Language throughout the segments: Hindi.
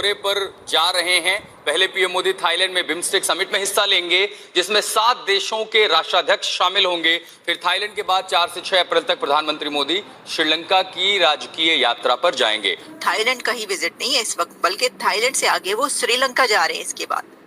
दौरे पर जा रहे हैं। पहले पीएम मोदी थाईलैंड में बिम्स्टेक समिट में हिस्सा लेंगे, जिसमें 7 देशों के राष्ट्राध्यक्ष शामिल होंगे। फिर थाईलैंड के बाद 4 से 6 अप्रैल तक प्रधानमंत्री मोदी श्रीलंका की राजकीय यात्रा पर जाएंगे। थाईलैंड का ही विजिट नहीं है इस वक्त, बल्कि थाईलैंड से आगे वो श्रीलंका जा रहे हैं। इसके बाद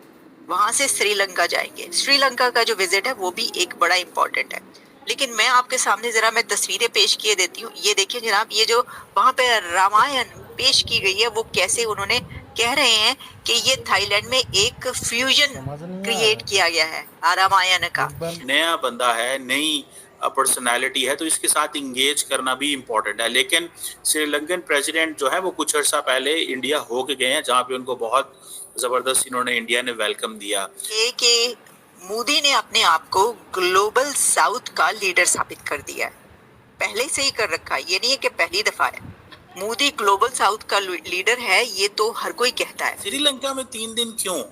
वहां से श्रीलंका जाएंगे। श्रीलंका का जो विजिट है वो भी एक बड़ा इंपॉर्टेंट है। लेकिन मैं आपके सामने जरा मैं तस्वीरें पेश किए देती हूँ। ये देखिए जनाब, ये जो वहां पे रामायण पेश की गई है वो कैसे उन्होंने कह रहे हैं कि ये थाईलैंड में एक फ्यूजन क्रिएट किया गया है रामायण का। नया बंदा है, नई पर्सनालिटी है, तो इसके साथ इंगेज करना भी इम्पोर्टेंट है। लेकिन श्रीलंकन प्रेसिडेंट जो है वो कुछ अर्सा पहले इंडिया हो के गए हैं, जहाँ पे उनको बहुत जबरदस्त इन्होंने इंडिया ने वेलकम दिया। कि मोदी ने अपने आप को ग्लोबल साउथ का लीडर साबित कर दिया है। पहले से ही कर रखा है, ये नहीं है कि पहली दफा है। मोदी ग्लोबल साउथ का लीडर है, ये तो हर कोई कहता है। श्रीलंका में 3 दिन क्यों?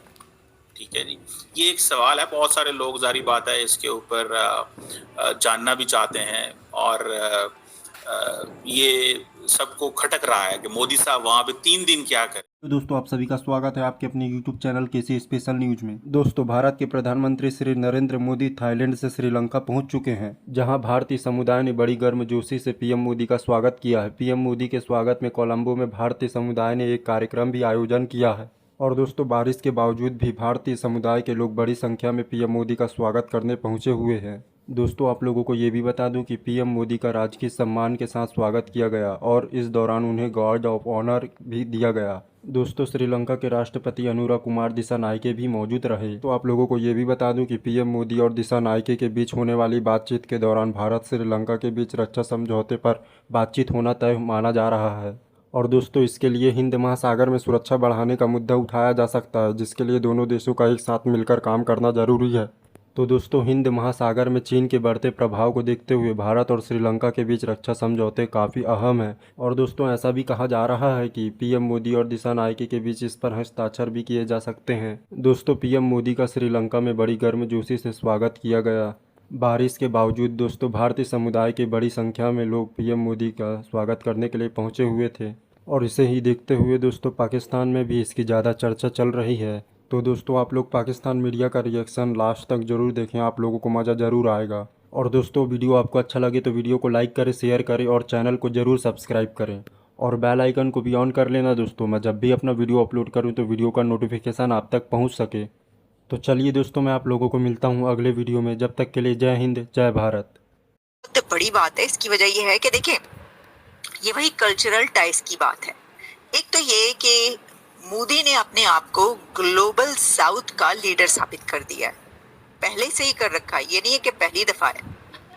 ठीक है जी, ये एक सवाल है। बहुत सारे लोग जारी बात है इसके ऊपर जानना भी चाहते हैं, और ये सबको खटक रहा है कि मोदी साहब वहाँ पे 3 दिन क्या करें। तो दोस्तों, आप सभी का स्वागत है आपके अपने YouTube चैनल केसी स्पेशल न्यूज में। दोस्तों, भारत के प्रधानमंत्री श्री नरेंद्र मोदी थाईलैंड से श्रीलंका पहुंच चुके हैं, जहां भारतीय समुदाय ने बड़ी गर्मजोशी से पीएम मोदी का स्वागत किया है। पीएम मोदी के स्वागत में कोलंबो में भारतीय समुदाय ने एक कार्यक्रम भी आयोजन किया है। और दोस्तों, बारिश के बावजूद भी भारतीय समुदाय के लोग बड़ी संख्या में पीएम मोदी का स्वागत करने पहुंचे हुए हैं। दोस्तों, आप लोगों को ये भी बता दूं कि पीएम मोदी का राजकीय सम्मान के साथ स्वागत किया गया और इस दौरान उन्हें गार्ड ऑफ ऑनर भी दिया गया। दोस्तों, श्रीलंका के राष्ट्रपति अनुरा कुमार दिसानायके भी मौजूद रहे। तो आप लोगों को ये भी बता दूं कि पीएम मोदी और दिसानायके के बीच होने वाली बातचीत के दौरान भारत श्रीलंका के बीच रक्षा समझौते पर बातचीत होना तय माना जा रहा है। और दोस्तों, इसके लिए हिंद महासागर में सुरक्षा बढ़ाने का मुद्दा उठाया जा सकता है, जिसके लिए दोनों देशों का एक साथ मिलकर काम करना जरूरी है। तो दोस्तों, हिंद महासागर में चीन के बढ़ते प्रभाव को देखते हुए भारत और श्रीलंका के बीच रक्षा समझौते काफ़ी अहम हैं। और दोस्तों, ऐसा भी कहा जा रहा है कि पीएम मोदी और दिसानायके के बीच इस पर हस्ताक्षर भी किए जा सकते हैं। दोस्तों, पीएम मोदी का श्रीलंका में बड़ी गर्मजोशी से स्वागत किया गया। बारिश के बावजूद दोस्तों, भारतीय समुदाय की बड़ी संख्या में लोग पीएम मोदी का स्वागत करने के लिए पहुँचे हुए थे। और इसे ही देखते हुए दोस्तों, पाकिस्तान में भी इसकी ज़्यादा चर्चा चल रही है। तो दोस्तों, आप लोग पाकिस्तान मीडिया का रिएक्शन लास्ट तक ज़रूर देखें, आप लोगों को मज़ा ज़रूर आएगा। और दोस्तों, वीडियो आपको अच्छा लगे तो वीडियो को लाइक करें, शेयर करें और चैनल को ज़रूर सब्सक्राइब करें। और बेल आइकन को भी ऑन कर लेना दोस्तों, मैं जब भी अपना वीडियो अपलोड करूं तो वीडियो का नोटिफिकेशन आप तक पहुंच सके। तो चलिए दोस्तों, मैं आप लोगों को मिलता हूं अगले वीडियो में। जब तक के लिए जय हिंद, जय भारत। तो बड़ी बात है, इसकी वजह यह है कि देखिए, ये वही कल्चरल टाइज की बात है। एक तो ये कि मोदी ने अपने आप को ग्लोबल साउथ का लीडर साबित कर दिया है। पहले से ही कर रखा है, ये नहीं है कि पहली दफा है।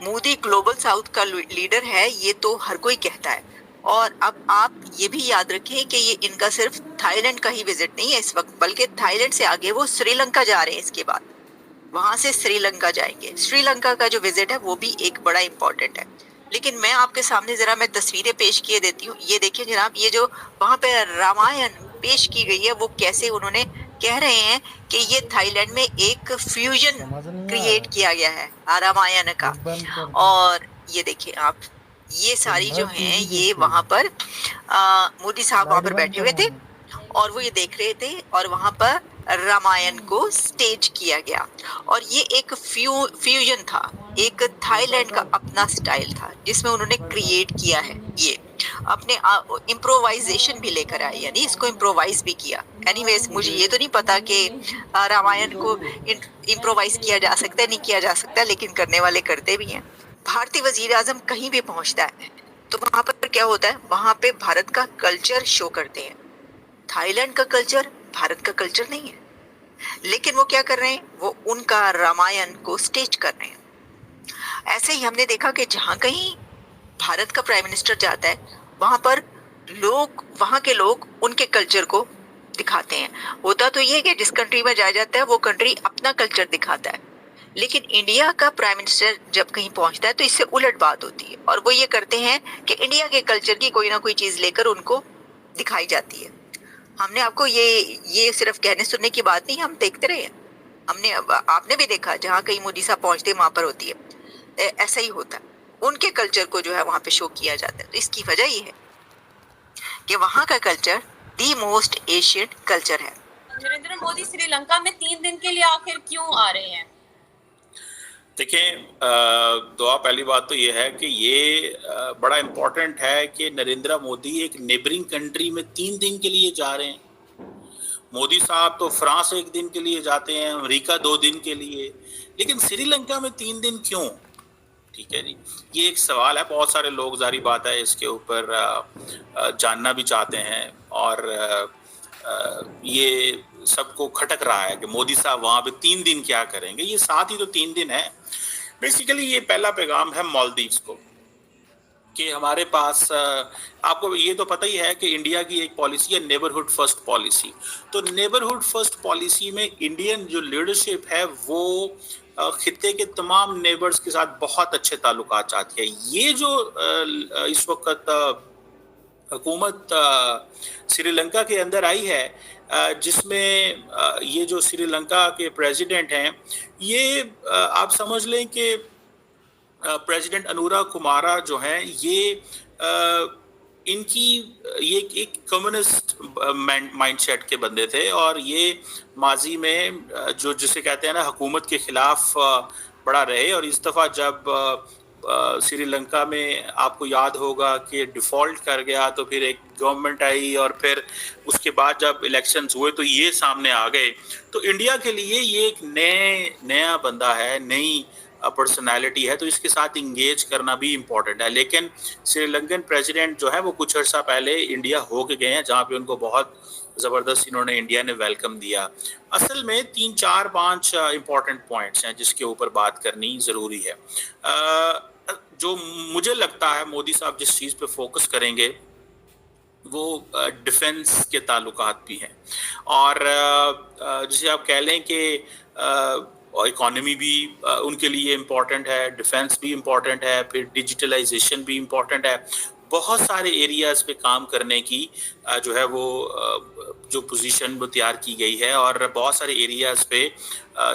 मोदी ग्लोबल साउथ का लीडर है, ये तो हर कोई कहता है। और अब आप ये भी याद रखें कि ये इनका सिर्फ थाईलैंड का ही विजिट नहीं है इस वक्त, बल्कि थाईलैंड से आगे वो श्रीलंका जा रहे हैं। इसके बाद वहां से श्रीलंका जाएंगे। श्रीलंका का जो विजिट है वो भी एक बड़ा इंपॉर्टेंट है। लेकिन मैं आपके सामने जरा मैं तस्वीरें पेश किए देती हूँ। ये देखिए जनाब, ये जो वहां पे रामायण पेश की गई है वो कैसे उन्होंने कह रहे हैं कि ये थाईलैंड में एक फ्यूजन क्रिएट किया गया है रामायण का। और ये देखिए आप, ये सारी जो हैं ये वहां पर मोदी साहब वहां पर बैठे हुए थे और वो ये देख रहे थे, और वहां पर रामायण को स्टेज किया गया। और ये एक फ्यूजन था, एक थाईलैंड का अपना स्टाइल था जिसमें उन्होंने क्रिएट किया है। ये अपने इम्प्रोवाइजेशन भी लेकर आए, यानी इसको इम्प्रोवाइज भी किया। एनीवेज, मुझे ये तो नहीं पता कि रामायण को इम्प्रोवाइज किया जा सकता है, नहीं किया जा सकता, लेकिन करने वाले करते भी हैं। भारतीय वजीर आजम कहीं भी पहुंचता है तो वहां पर क्या होता है, वहां पे भारत का कल्चर शो करते हैं। थाईलैंड का कल्चर भारत का कल्चर नहीं है, लेकिन वो क्या कर रहे हैं, वो उनका रामायण को स्टेज कर रहे हैं। ऐसे ही हमने देखा कि जहां कहीं भारत का प्राइम मिनिस्टर जाता है वहां पर लोग, वहां के लोग उनके कल्चर को दिखाते हैं। होता तो ये है कि जिस कंट्री में जाया जाता है वो कंट्री अपना कल्चर दिखाता है, लेकिन इंडिया का प्राइम मिनिस्टर जब कहीं पहुंचता है तो इससे उलट बात होती है, और वो ये करते हैं कि इंडिया के कल्चर की कोई ना कोई चीज लेकर उनको दिखाई जाती है। हमने आपको ये सिर्फ कहने सुनने की बात नहीं, हम देखते रहे हैं। आपने भी देखा, जहाँ कहीं मोदी साहब पहुंचते वहां पर होती है, ऐसा ही होता है। उनके कल्चर को जो है वहां पे शो किया जाता है। तो इसकी वजह ये है कि वहां का culture the most Asian culture है। नरेंद्र मोदी श्रीलंका में 3 दिन के लिए आखिर क्यों आ रहे हैं? देखें, दुआ पहली बात तो ये है कि ये बड़ा इम्पोर्टेंट है कि नरेंद्र मोदी एक नेबरिंग कंट्री में 3 दिन के लिए जा रहे हैं। मोदी साहब तो फ्रांस 1 दिन के लिए जाते हैं, अमेरिका 2 दिन के लिए, लेकिन श्रीलंका में 3 दिन क्यों? ठीक है जी, ये एक सवाल है। बहुत सारे लोग, जारी बात है, इसके ऊपर जानना भी चाहते हैं और ये सबको खटक रहा है कि मोदी साहब वहाँ पे 3 दिन क्या करेंगे। ये साथ ही तो 3 दिन है। बेसिकली ये पहला पैगाम है मालदीव्स को कि हमारे पास, आपको ये तो पता ही है कि इंडिया की एक पॉलिसी है नेबरहुड फर्स्ट पॉलिसी। तो नेबरहुड फर्स्ट पॉलिसी में इंडियन जो लीडरशिप है वो खित्ते के तमाम नेबर्स के साथ बहुत अच्छे ताल्लुकात चाहती है। ये जो इस वक्त हुकूमत श्रीलंका के अंदर आई है, जिसमें ये जो श्रीलंका के प्रेसिडेंट हैं, ये आप समझ लें कि प्रेसिडेंट अनुरा कुमारा जो हैं, ये इनकी ये एक कम्युनिस्ट माइंडसेट के बंदे थे और ये माजी में जो जिसे कहते हैं ना हुकूमत के खिलाफ बड़ा रहे। और इस दफ़ा जब श्रीलंका में आपको याद होगा कि डिफ़ॉल्ट कर गया तो फिर एक गवर्नमेंट आई और फिर उसके बाद जब इलेक्शंस हुए तो ये सामने आ गए। तो इंडिया के लिए ये एक नया बंदा है, नई पर्सनालिटी है, तो इसके साथ इंगेज करना भी इम्पोर्टेंट है। लेकिन श्रीलंकन प्रेसिडेंट जो है वो कुछ अर्सा पहले इंडिया हो के गए हैं, जहाँ पे उनको बहुत ज़बरदस्त इन्होंने इंडिया ने वेलकम दिया। असल में 3, 4, 5 इम्पॉर्टेंट पॉइंट्स हैं जिसके ऊपर बात करनी ज़रूरी है। जो मुझे लगता है मोदी साहब जिस चीज़ पे फोकस करेंगे वो डिफेंस के ताल्लुकात भी हैं और जिसे आप कह लें कि इकोनॉमी भी उनके लिए इम्पॉर्टेंट है, डिफेंस भी इम्पॉर्टेंट है, फिर डिजिटलाइजेशन भी इम्पॉर्टेंट है। बहुत सारे एरियाज़ पे काम करने की जो है वो जो पोजीशन वो तैयार की गई है और बहुत सारे एरियाज़ पे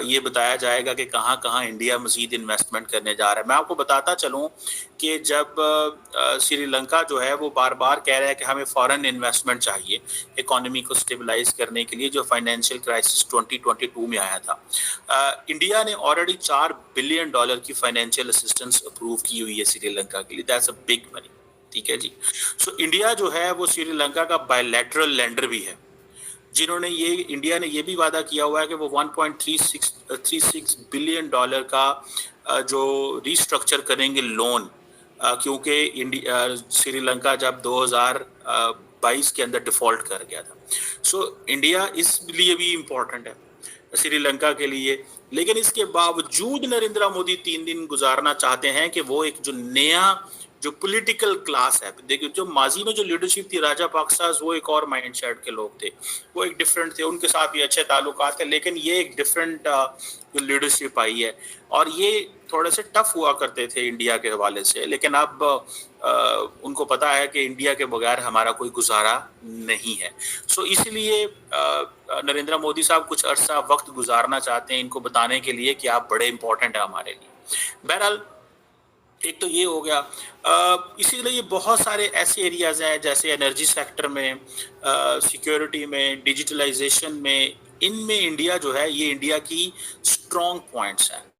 ये बताया जाएगा कि कहाँ कहाँ इंडिया मज़ीद इन्वेस्टमेंट करने जा रहा है। मैं आपको बताता चलूँ कि जब श्रीलंका जो है वो बार बार कह रहा है कि हमें फॉरेन इन्वेस्टमेंट चाहिए इकोनॉमी को स्टेबलाइज करने के लिए, जो फाइनेंशियल क्राइसिस 2022 में आया था, इंडिया ने ऑलरेडी $4 बिलियन की फाइनेंशियल असिस्टेंस अप्रूव की हुई है श्रीलंका के लिए। That's a big money. ठीक है जी। सो इंडिया जो है वो श्रीलंका का बायलैटरल लेंडर भी है, जिन्होंने इंडिया ने ये भी वादा किया हुआ है कि वो 1.36 बिलियन का जो रिस्ट्रक्चर करेंगे लोन, क्योंकि श्रीलंका जब 2022 के अंदर डिफॉल्ट कर गया था। सो इंडिया इसलिए भी इम्पोर्टेंट है श्रीलंका के लिए। लेकिन इसके बावजूद नरेंद्र मोदी 3 दिन गुजारना चाहते हैं कि वो एक जो नया जो पॉलिटिकल क्लास है, देखिए जो माजी में जो लीडरशिप थी राजा पाकसाज, वो एक और माइंडसेट के लोग थे, वो एक डिफरेंट थे, उनके साथ भी अच्छे ताल्लुकात थे। लेकिन ये एक डिफरेंट जो लीडरशिप आई है और ये थोड़े से टफ हुआ करते थे इंडिया के हवाले से, लेकिन अब उनको पता है कि इंडिया के बगैर हमारा कोई गुजारा नहीं है। सो इसलिए नरेंद्र मोदी साहब कुछ अरसा वक्त गुजारना चाहते हैं इनको बताने के लिए कि आप बड़े इंपॉर्टेंट हैं हमारे लिए। बहरहाल एक तो ये हो गया। इसीलिए बहुत सारे ऐसे एरियाज़ हैं जैसे एनर्जी सेक्टर में, सिक्योरिटी में, डिजिटलाइजेशन में, इनमें इंडिया जो है ये इंडिया की स्ट्रॉन्ग पॉइंट्स हैं।